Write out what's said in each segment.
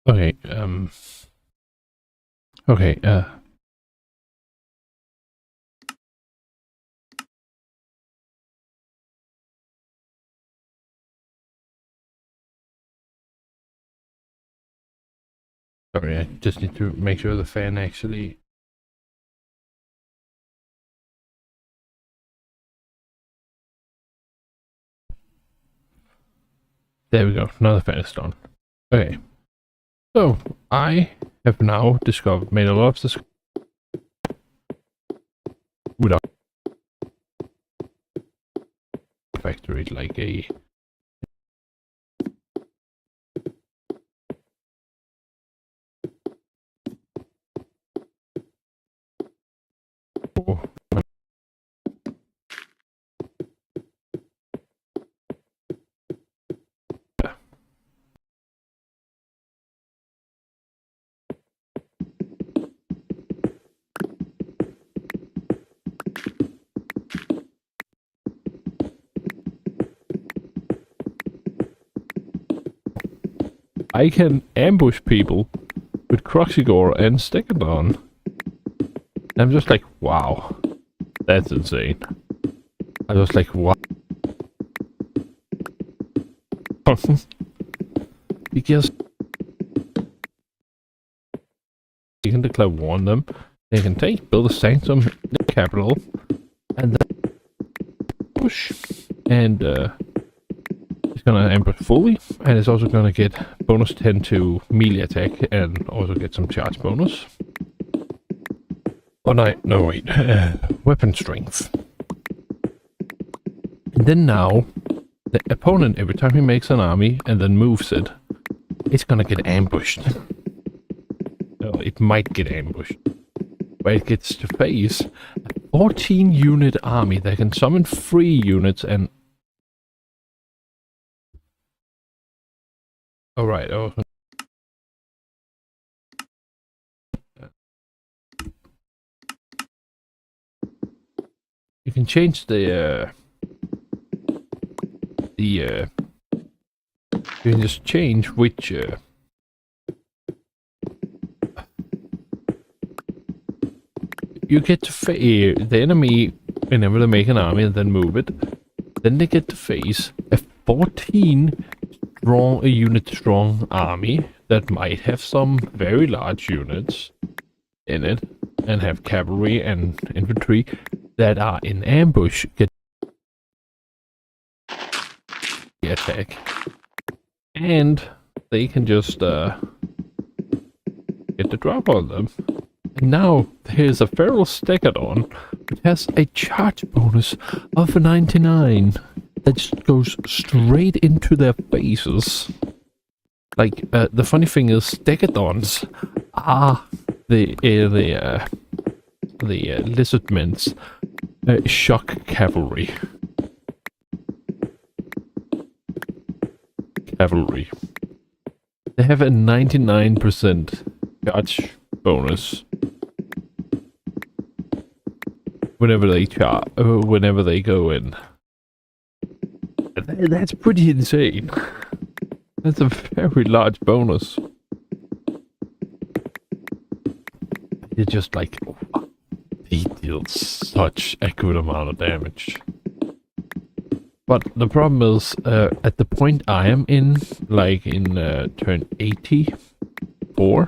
Okay, okay, sorry, I just need to make sure the fan actually... There we go, now the fan is done. Okay, so I have now made a lot of this without factory like a... Oh, I can ambush people with Croxigore and Stegadon. I'm just like, wow, that's insane. I was like, what? Because you can declare war on them, they can build a sanctum in the capital, and then push, and it's gonna ambush fully, and it's also gonna get bonus 10 to melee attack, and also get some charge bonus. Oh no wait, weapon strength. And then now, the opponent, every time he makes an army and then moves it, it's gonna get ambushed. Well, it might get ambushed. Where it gets to face a 14 unit army that can summon 3 units and... Alright, oh. You can change you can just change which you get to face the enemy whenever they make an army and then move it. Then they get to face a 14 unit strong army that might have some very large units in it and have cavalry and infantry that are in ambush get the attack, and they can just get the drop on them. And now there's a feral Stegadon which has a charge bonus of 99 that just goes straight into their faces. Like, the funny thing is, Stegadons are the lizardmen's shock cavalry. They have a 99% charge bonus whenever they go in. That's pretty insane. That's a very large bonus. You're just like, oh, they deal such a good amount of damage. But the problem is, at the point I am in, like in turn 84,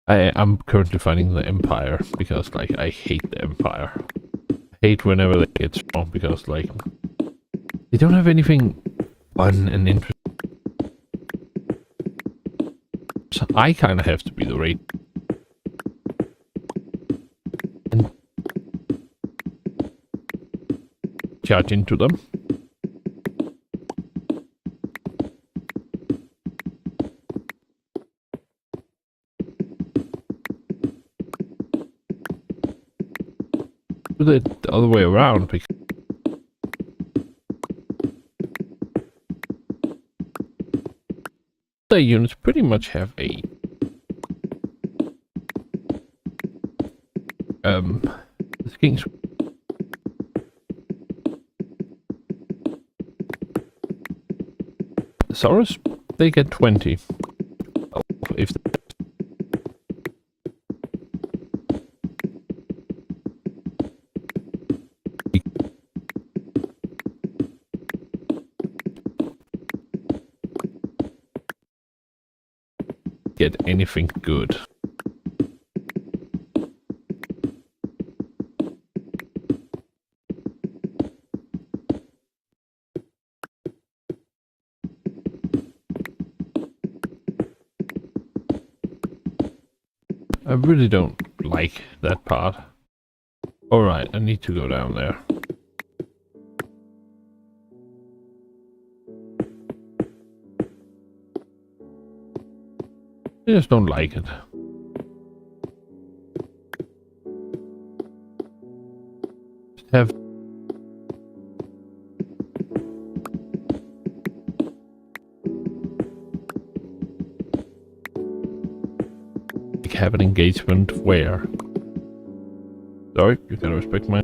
I'm currently fighting the Empire, because like I hate the Empire. I hate whenever they get strong, because like they don't have anything fun and interesting. So I kind of have to be the raid. And charge into them. Do it the other way around, because the units pretty much have a the king's Saurus, they get 20. if get anything good. I really don't like that part. Alright, I need to go down there. I just don't like it. Just have have an engagement where... Sorry, you gotta respect my...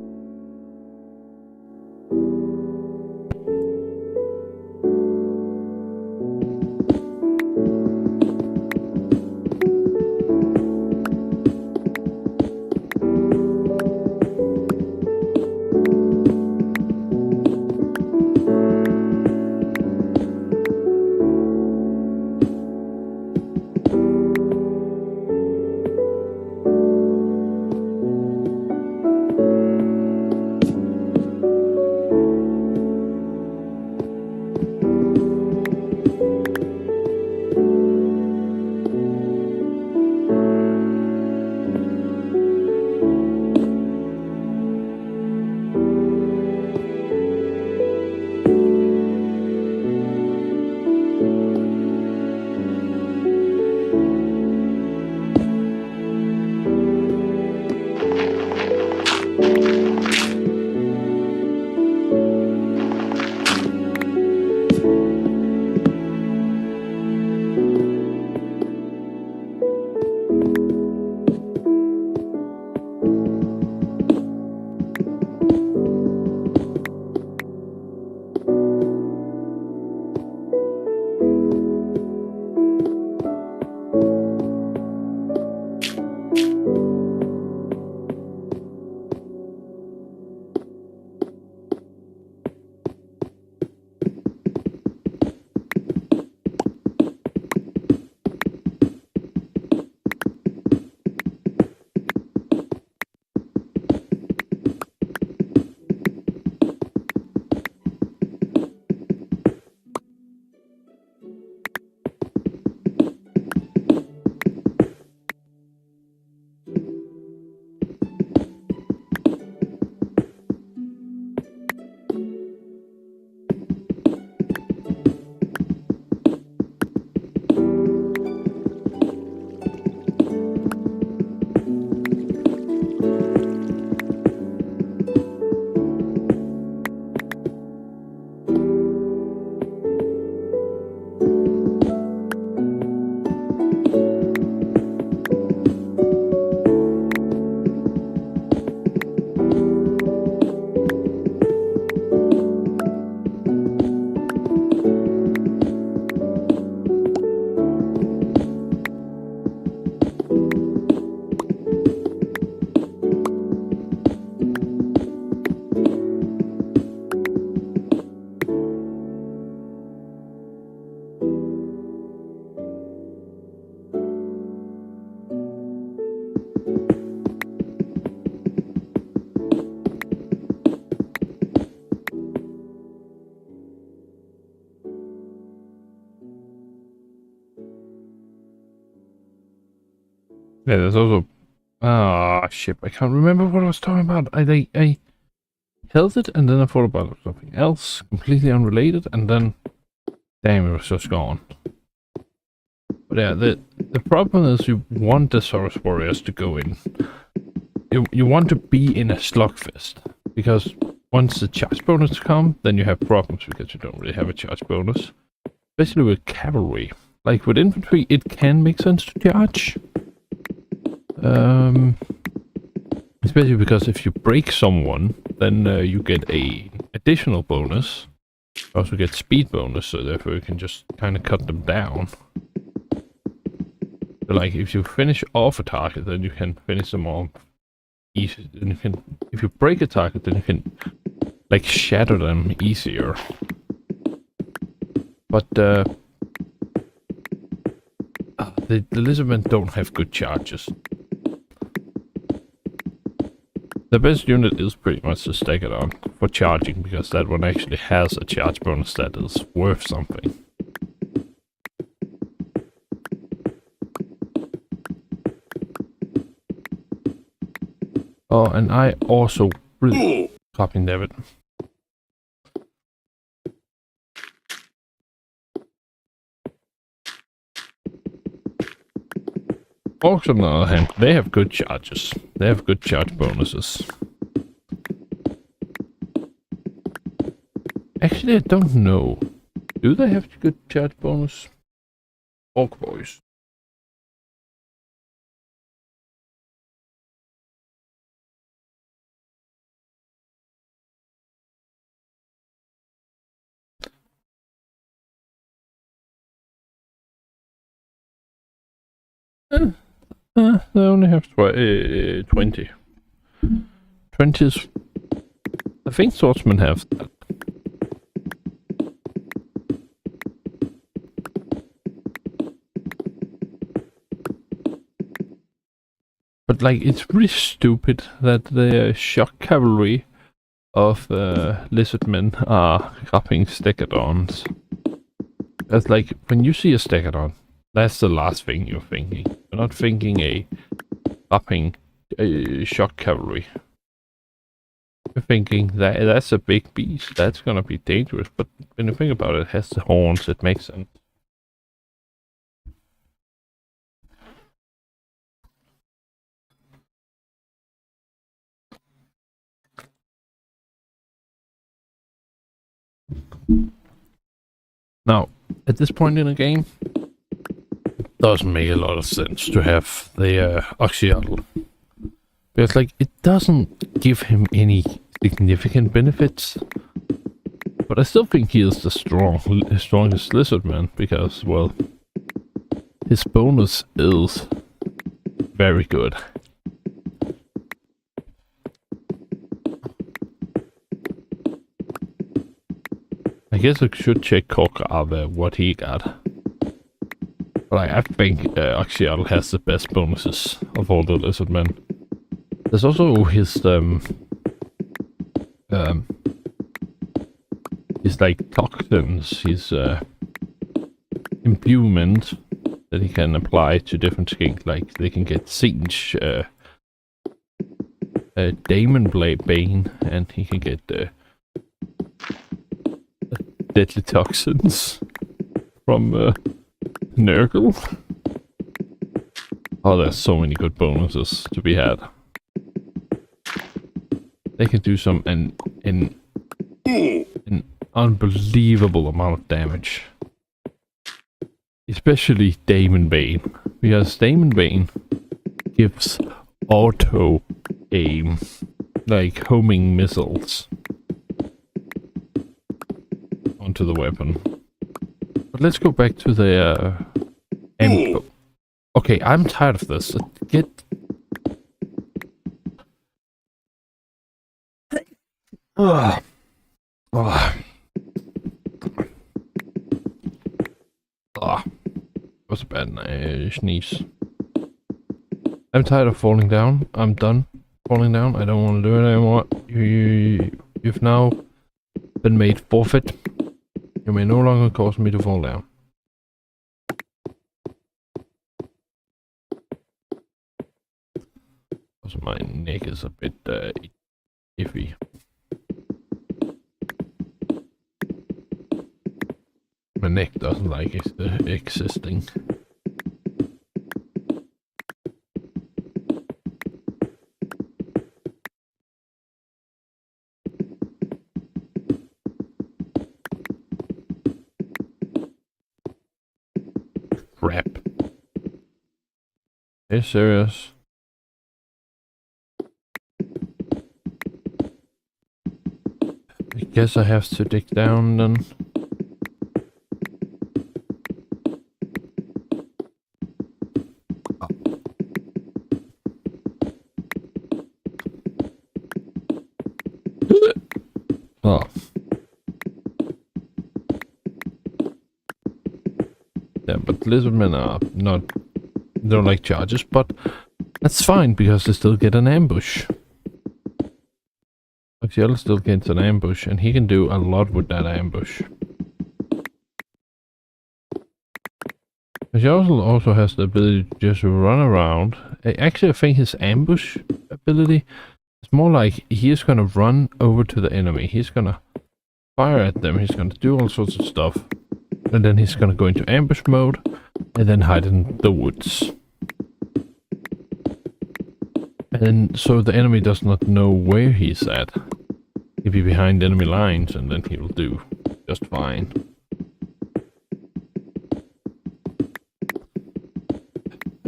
Yeah, there's also... Ah, shit, I can't remember what I was talking about. I held it, and then I thought about something else, completely unrelated, and then... Damn, it was just gone. But yeah, the problem is you want the Saurus Warriors to go in. You want to be in a slugfest, because once the charge bonus come, then you have problems, because you don't really have a charge bonus. Especially with cavalry. Like with infantry, it can make sense to charge. Especially because if you break someone, then you get a additional bonus. You also get speed bonus, so therefore you can just kind of cut them down. Like, if you finish off a target, then you can finish them off easy. Then you can, if you break a target, then you can, like, shatter them easier. But, the lizardmen don't have good charges. The best unit is pretty much the Stegadon for charging, because that one actually has a charge bonus that is worth something. Oh, and I also really copying David. Orcs, on the other hand, they have good charges. They have good charge bonuses. Actually, I don't know. Do they have good charge bonus? Orc boys. They only have 20. 20 is... I think swordsmen have that. But, like, it's really stupid that the shock cavalry of lizardmen are grappling Stegadons. That's like, when you see a Stegadon, that's the last thing you're thinking. You're not thinking a grappling shock cavalry. You're thinking that that's a big beast, that's gonna be dangerous, but when you think about it, it has the horns, it makes sense. Now, at this point in the game, it doesn't make a lot of sense to have the Oxyatl. Because, like, it doesn't give him any significant benefits. But I still think he is the strongest lizardman, because, well, his bonus is very good. I guess I should check Korkar what he got. But I think Oxyatl has the best bonuses of all the lizardmen. There's also his like toxins, his imbuement that he can apply to different skins. Like they can get Singe, Damon Bane, and he can get deadly toxins from Nurgle. Oh, there's so many good bonuses to be had. They can do some an unbelievable amount of damage. Especially Damon Bane, because Damon Bane gives auto aim, like homing missiles onto the weapon. But let's go back to the end. Okay, I'm tired of this. Get... Ugh. Ugh. Ugh. That was a bad sneeze. I'm tired of falling down. I'm done falling down. I don't want to do it anymore. You've now been made forfeit. You may no longer cause me to fall down. Also, my neck is a bit iffy. My neck doesn't like existing. Crap. Are you serious? I guess I have to dig down then. Oh. Yeah, but lizardmen are not... don't like charges, but that's fine because they still get an ambush. Axiel still gets an ambush, and he can do a lot with that ambush. Axiel also has the ability to just run around. Actually, I think his ambush ability is more like he is gonna run over to the enemy. He's gonna fire at them. He's gonna do all sorts of stuff. And then he's gonna go into ambush mode and then hide in the woods. And so the enemy does not know where he's at. He'll be behind enemy lines and then he will do just fine.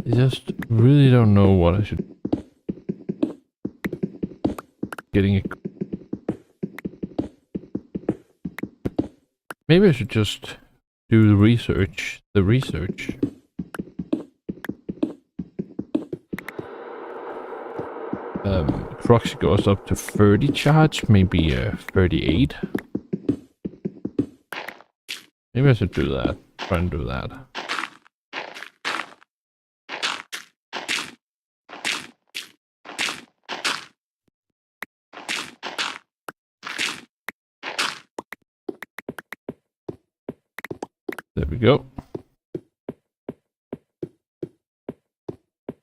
I just really don't know what I should... Getting a... Maybe I should just do the research. Proxy goes up to 30 charge, maybe 38. Maybe I should do that. Try and do that. There we go.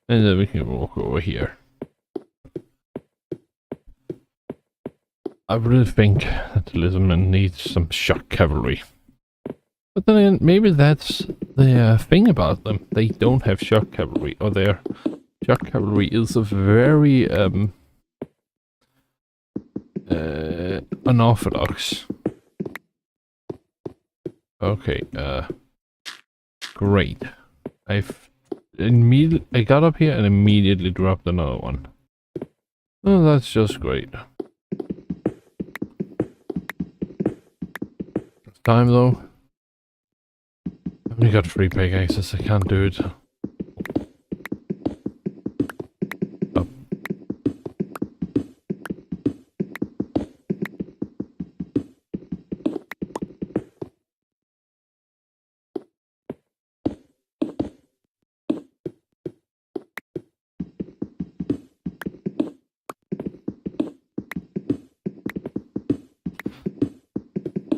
And then we can walk over here. I really think that the lizardman needs some shock cavalry. But then again, maybe that's the thing about them. They don't have shock cavalry, or their shock cavalry is a very unorthodox. Okay, great. I got up here and immediately dropped another one. Oh, that's just great. It's time though. I've only got 3 pickaxes, I can't do it. Oh.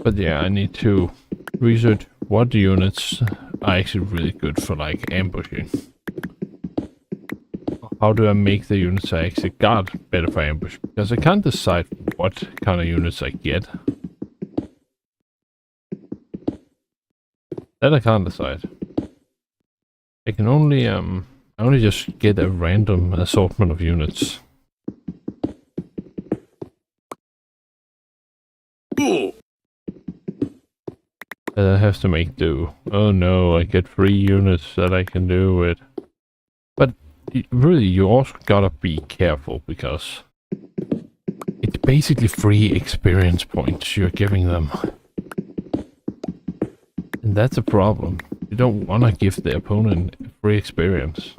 But yeah, I need to research what units are actually really good for like ambushing. How do I make the units I actually got better for ambush? Because I can't decide what kind of units I get. That I can't decide. I can only I only just get a random assortment of units. That I have to make do. Oh no, I get 3 units that I can do with. But really, you also gotta be careful because it's basically free experience points you're giving them. And that's a problem. You don't wanna give the opponent free experience.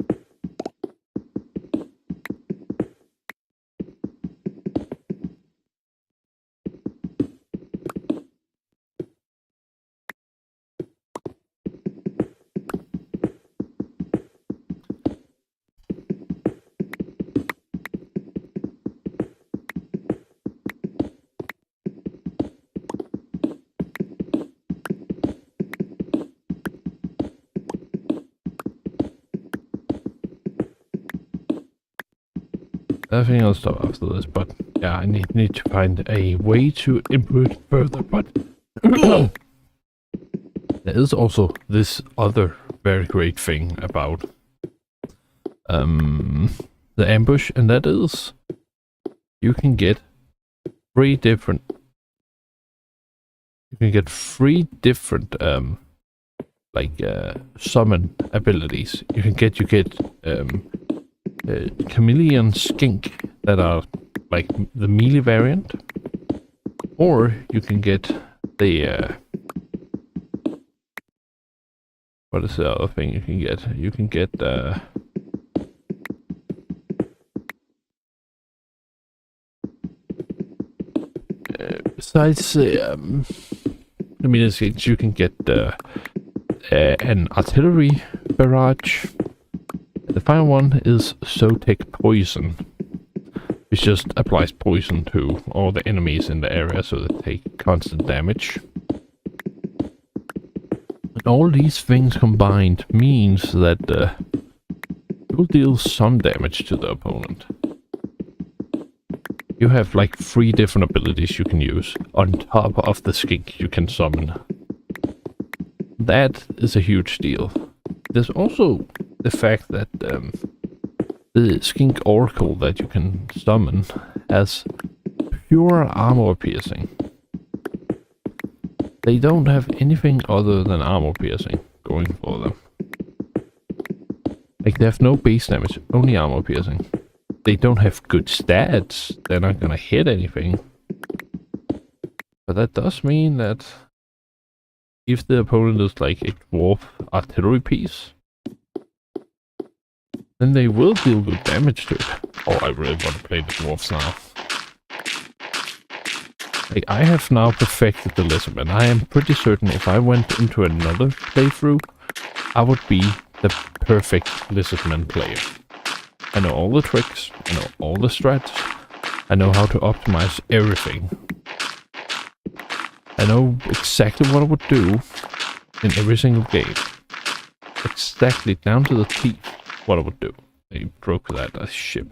I think I'll stop after this, but yeah, I need to find a way to improve it further, but there is also this other very great thing about the ambush, and that is you can get 3 different summon abilities. You get chameleon skink that are like the melee variant, or you can get the what is the other thing you can get? You can get besides I mean, you can get an artillery barrage. The final one is Zotic Poison, which just applies poison to all the enemies in the area so they take constant damage. And all these things combined means that you'll deal some damage to the opponent. You have like 3 different abilities you can use on top of the skink you can summon. That is a huge deal. There's also the fact that the skink oracle that you can summon has pure armor piercing. They don't have anything other than armor piercing going for them. Like, they have no base damage, only armor piercing. They don't have good stats, they're not gonna hit anything. But that does mean that if the opponent is like a dwarf artillery piece, then they will deal good damage to it. Oh, I really want to play the dwarfs now. Like, I have now perfected the lizardman. I am pretty certain if I went into another playthrough, I would be the perfect lizardman player. I know all the tricks, I know all the strats, I know how to optimize everything. I know exactly what I would do in every single game. Exactly down to the teeth what I would do. They broke that ship.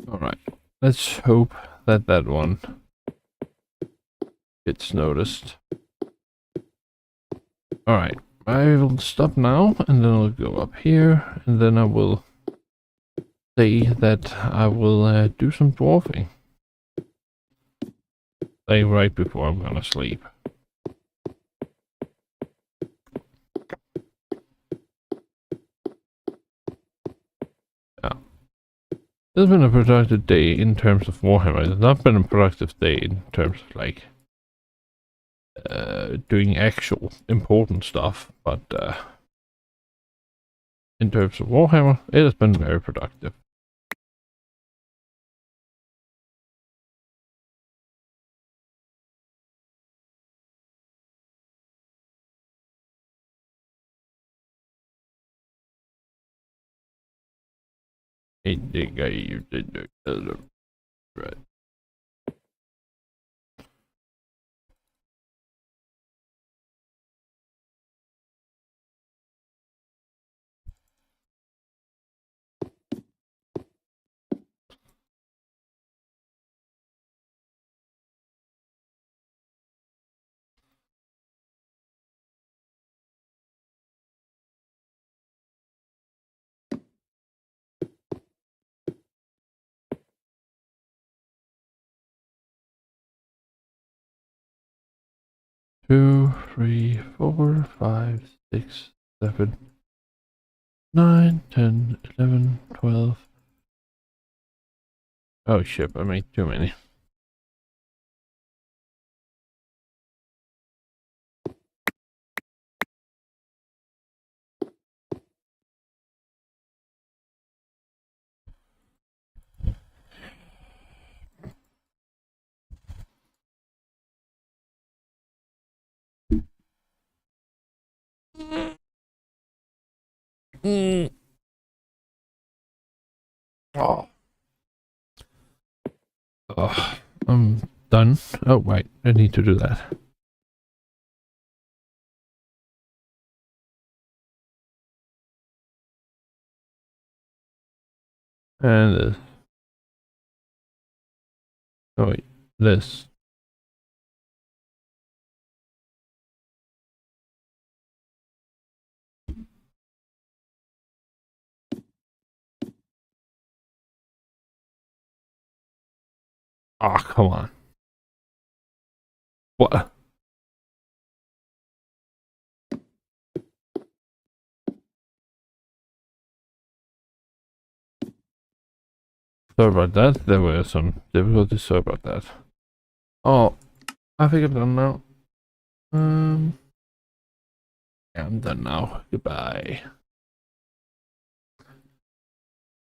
Alright, let's hope that that one gets noticed. Alright, I will stop now, and then I'll go up here, and then I will say that I will do some dwarfing. Like right before I'm gonna sleep. Yeah. It's been a productive day in terms of Warhammer. It's not been a productive day in terms of like doing actual important stuff, but in terms of Warhammer, it has been very productive. You did right. Two, 3, 4, 5, 6, 7, 9, 10, 11, 12. Oh shit, I made too many. Oh. Oh, I'm done. Oh, wait, I need to do that. And this. Oh, wait, this. Oh, come on. What? Sorry about that. There were some difficulties. Sorry about that. Oh, I think I'm done now. Yeah, I'm done now. Goodbye.